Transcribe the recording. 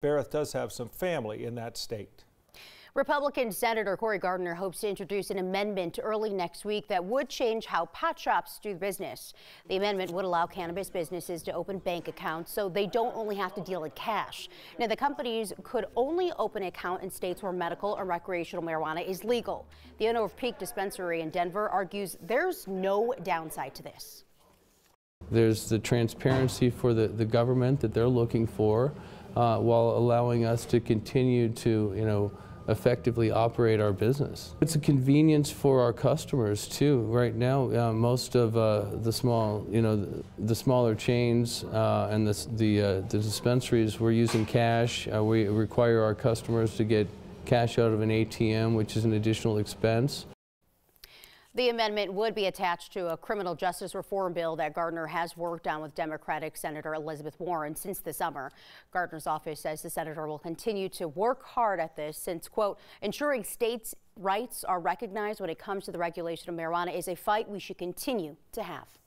Barrett does have some family in that state. Republican Senator Cory Gardner hopes to introduce an amendment early next week that would change how pot shops do business. The amendment would allow cannabis businesses to open bank accounts so they don't only have to deal in cash. Now, the companies could only open an account in states where medical or recreational marijuana is legal. The owner of Peak Dispensary in Denver argues there's no downside to this. There's the transparency for the government that they're looking for, while allowing us to continue to, effectively operate our business. It's a convenience for our customers too. Right now, most of the small, the smaller chains and the dispensaries, we're using cash. We require our customers to get cash out of an ATM, which is an additional expense. The amendment would be attached to a criminal justice reform bill that Gardner has worked on with Democratic Senator Elizabeth Warren since the summer. Gardner's office says the senator will continue to work hard at this since, quote, ensuring states' rights are recognized when it comes to the regulation of marijuana is a fight we should continue to have.